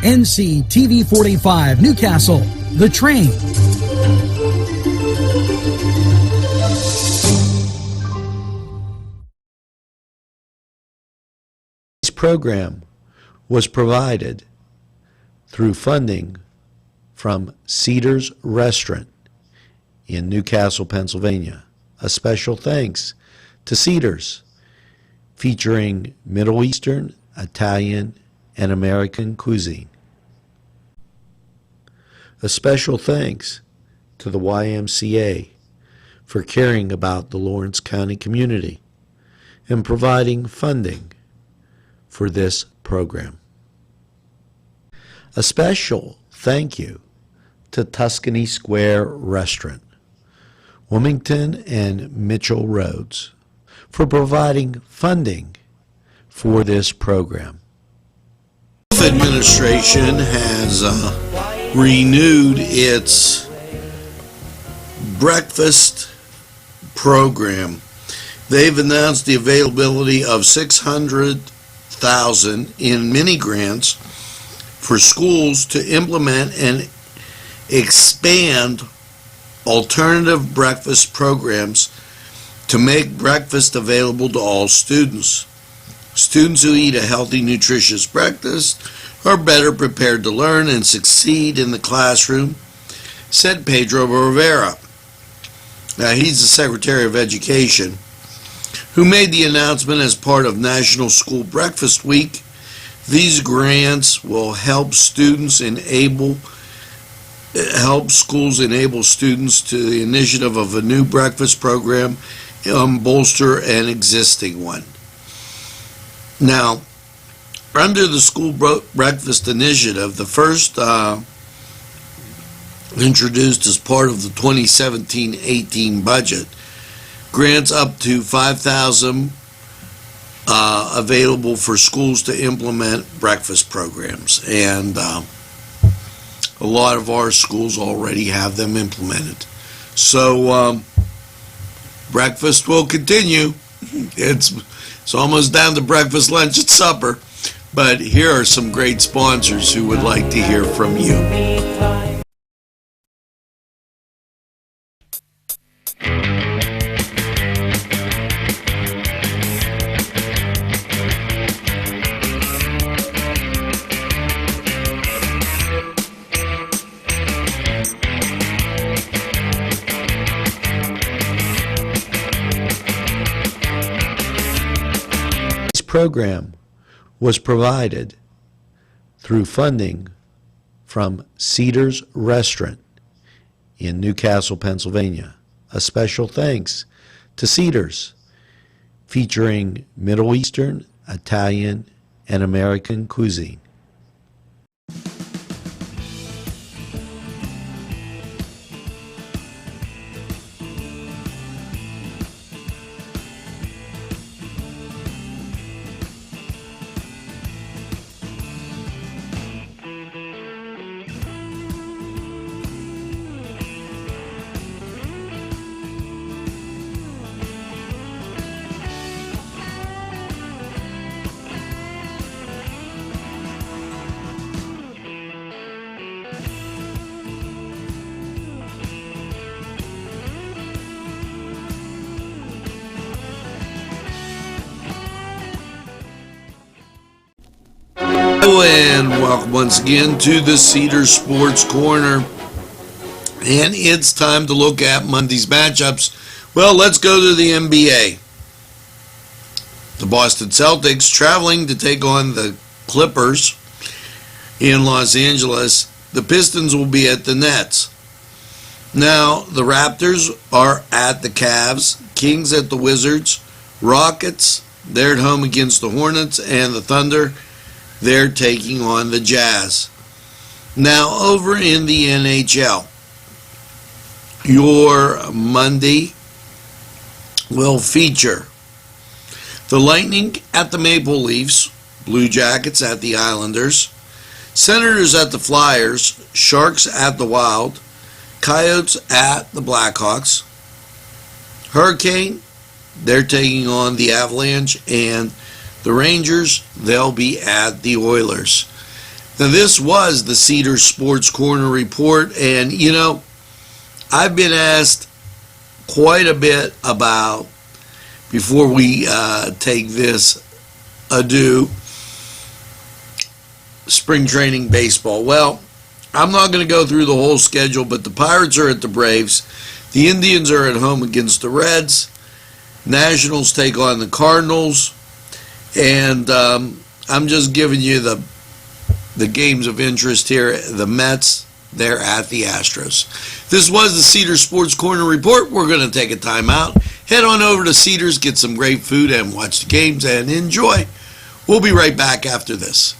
NCTV45 Newcastle, The Train. This program was provided through funding from Cedars Restaurant in Newcastle, Pennsylvania. A special thanks to Cedars, featuring Middle Eastern, Italian, and American cuisine. A special thanks to the YMCA for caring about the Lawrence County community and providing funding for this program. A special thank you to Tuscany Square Restaurant, Wilmington and Mitchell Roads, for providing funding for this program. The administration has renewed its breakfast program. They've announced the availability of $600,000 in mini grants for schools to implement and expand alternative breakfast programs to make breakfast available to all students. Students who eat a healthy, nutritious breakfast are better prepared to learn and succeed in the classroom, said Pedro Rivera. Now, he's the Secretary of Education, who made the announcement as part of National School Breakfast Week. These grants will help schools enable students to the initiative of a new breakfast program and bolster an existing one. Now, under the school breakfast initiative, the first introduced as part of the 2017-18 budget, grants up to $5,000 available for schools to implement breakfast programs, and a lot of our schools already have them implemented. So breakfast will continue. It's almost down to breakfast, lunch, and supper, but here are some great sponsors who would like to hear from you. Program was provided through funding from Cedars Restaurant in Newcastle, Pennsylvania. A special thanks to Cedars, featuring Middle Eastern, Italian, and American cuisine. And welcome once again to the Cedars Sports Corner, and it's time to look at Monday's matchups. Well, let's go to the NBA. The Boston Celtics traveling to take on the Clippers in Los Angeles. The Pistons will be at the Nets. Now, the Raptors are at the Cavs, Kings at the Wizards, Rockets, they're at home against the Hornets, and the Thunder, they're taking on the Jazz. Now, over in the NHL, your Monday will feature the Lightning at the Maple Leafs, Blue Jackets at the Islanders, Senators at the Flyers, Sharks at the Wild, Coyotes at the Blackhawks, Hurricane, they're taking on the Avalanche, and the Rangers, they'll be at the Oilers. Now, this was the Cedar Sports Corner report, and I've been asked quite a bit about, before we take this adieu, spring training baseball. Well, I'm not going to go through the whole schedule, but the Pirates are at the Braves. The Indians are at home against the Reds. Nationals take on the Cardinals. And I'm just giving you the games of interest here. The Mets, they're at the Astros. This was the Cedar Sports Corner report. We're going to take a time out. Head on over to Cedars, get some great food, and watch the games and enjoy. We'll be right back after this.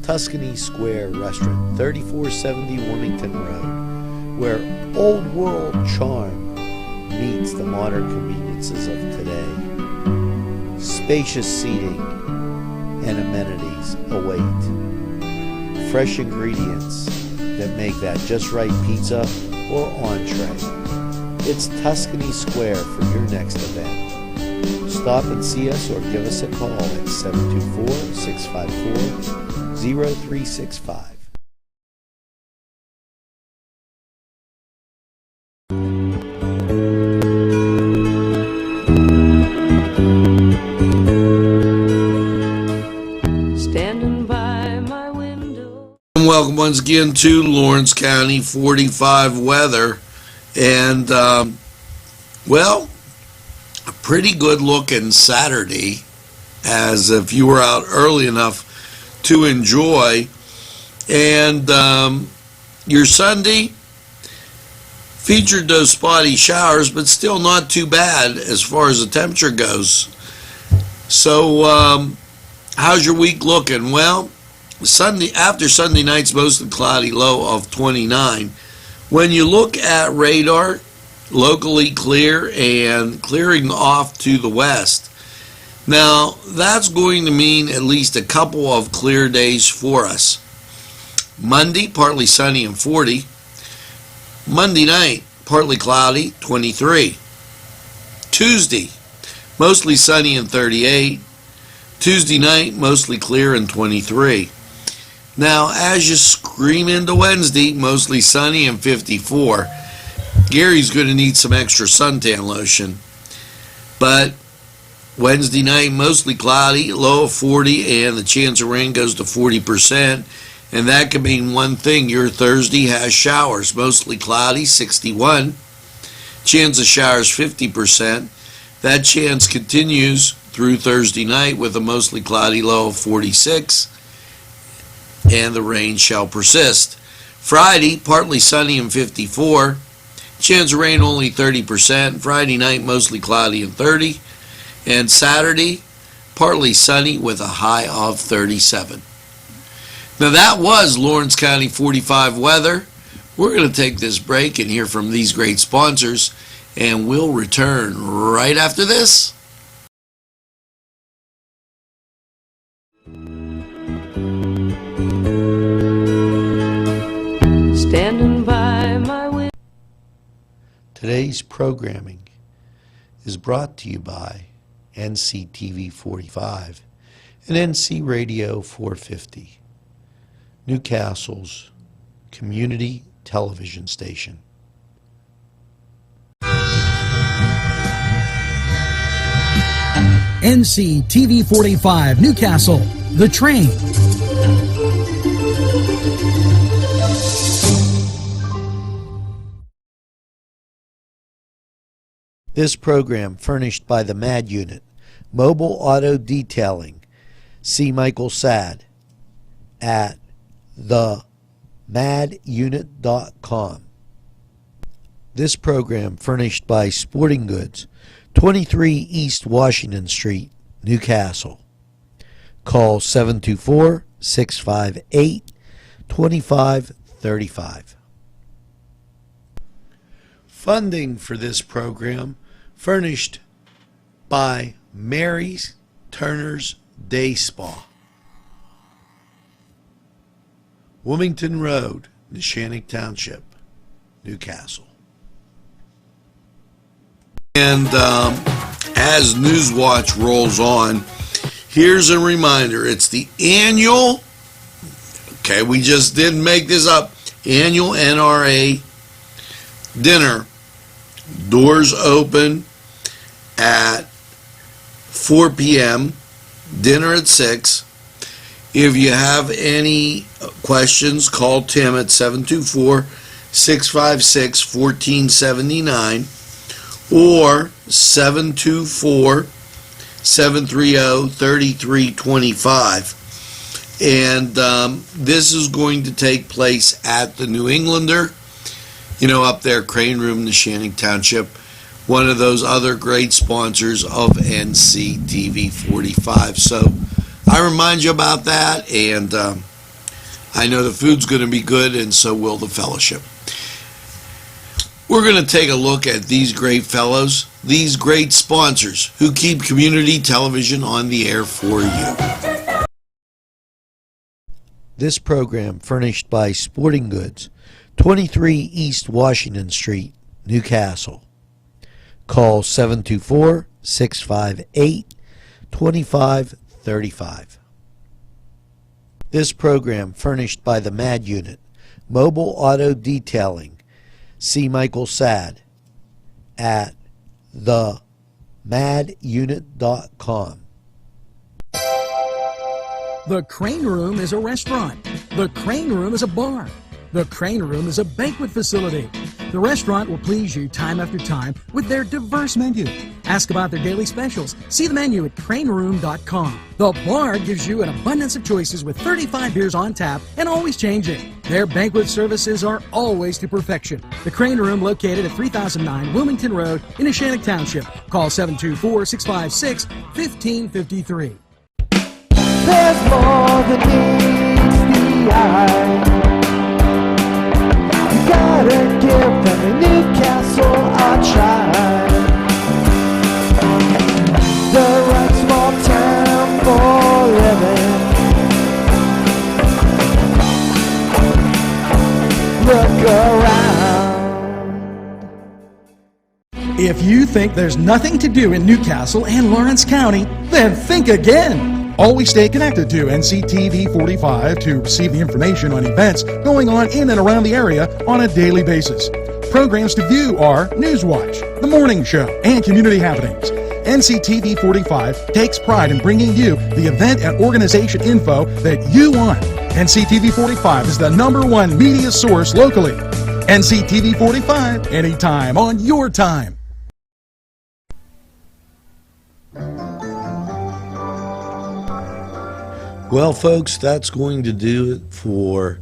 Tuscany Square Restaurant, 3470 Wilmington Road, where old world charm meets the modern conveniences of today. Spacious seating and amenities await. Fresh ingredients that make that just right pizza or entree. It's Tuscany Square for your next event. Stop and see us or give us a call at 724-654-0365. Standing by my window. Welcome once again to Lawrence County 45 weather. And, well, a pretty good looking Saturday, as if you were out early enough to enjoy. And your Sunday featured those spotty showers, but still not too bad as far as the temperature goes. So how's your week looking? Well, after Sunday night's mostly cloudy, low of 29. When you look at radar, locally clear and clearing off to the west. Now, that's going to mean at least a couple of clear days for us. Monday, partly sunny and 40. Monday night, partly cloudy, 23. Tuesday, mostly sunny and 38. Tuesday night, mostly clear and 23. Now, as you scream into Wednesday, mostly sunny and 54. Gary's going to need some extra suntan lotion. But Wednesday night, mostly cloudy, low of 40, and the chance of rain goes to 40%. And that could mean one thing: your Thursday has showers, mostly cloudy, 61. Chance of showers, 50%. That chance continues through Thursday night with a mostly cloudy low of 46. And the rain shall persist. Friday, partly sunny and 54. Chance of rain only 30%. Friday night, mostly cloudy and 30. And Saturday, partly sunny with a high of 37. Now that was Lawrence County 45 weather. We're going to take this break and hear from these great sponsors, and we'll return right after this. Standing by my window. Today's programming is brought to you by NCTV45 and NC Radio 450. Newcastle's community television station. NCTV45 Newcastle, The Train. This program furnished by the MAD Unit, Mobile Auto Detailing. See Michael Sad at themadunit.com. This program furnished by Sporting Goods, 23 East Washington Street, Newcastle. Call 724-658-2535. Funding for this program furnished by Mary's Turner's Day Spa, Wilmington Road, Neshannock Township, Newcastle. And as NewsWatch rolls on, here's a reminder. It's the annual, okay, we just didn't make this up, annual NRA dinner. Doors open at 4 p.m., dinner at 6. If you have any questions, call Tim at 724-656-1479 or 724-730-3325. And this is going to take place at the New Englander, up there, Crane Room, Neshannock Township, one of those other great sponsors of NCTV45. So I remind you about that, and I know the food's going to be good, and so will the fellowship. We're going to take a look at these great fellows, these great sponsors who keep community television on the air for you. This program furnished by Sporting Goods, 23 East Washington Street, Newcastle. Call 724-658-2535. This program furnished by the MAD Unit, Mobile Auto Detailing. See Michael Sad at themadunit.com. The Crane Room is a restaurant. The Crane Room is a bar. The Crane Room is a banquet facility. The restaurant will please you time after time with their diverse menu. Ask about their daily specials. See the menu at craneroom.com. The bar gives you an abundance of choices with 35 beers on tap and always changing. Their banquet services are always to perfection. The Crane Room, located at 3009 Wilmington Road in Neshannock Township. Call 724-656-1553. There's more than meets the eye. You gotta give them a Newcastle a try. The right small town for living. Look around. If you think there's nothing to do in Newcastle and Lawrence County, then think again. Always stay connected to NCTV45 to receive the information on events going on in and around the area on a daily basis. Programs to view are NewsWatch, The Morning Show, and Community Happenings. NCTV45 takes pride in bringing you the event and organization info that you want. NCTV45 is the #1 media source locally. NCTV45, anytime on your time. Well, folks, that's going to do it for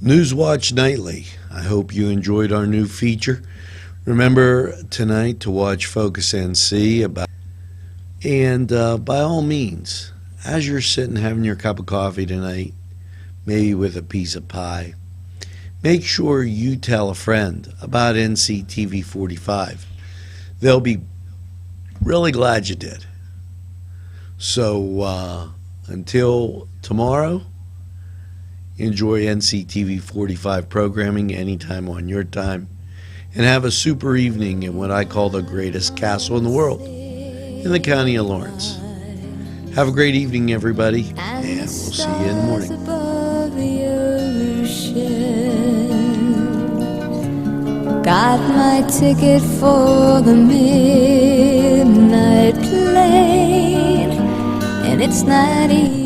NewsWatch Nightly. I hope you enjoyed our new feature. Remember tonight to watch Focus NC and by all means, as you're sitting having your cup of coffee tonight, maybe with a piece of pie, make sure you tell a friend about NCTV45. They'll be really glad you did. So until tomorrow, enjoy NCTV45 programming anytime on your time, and have a super evening in what I call the greatest castle in the world, in the county of Lawrence. Have a great evening, everybody, and we'll see you in the morning. Above the ocean. Got my ticket for the midnight plane, and it's not easy.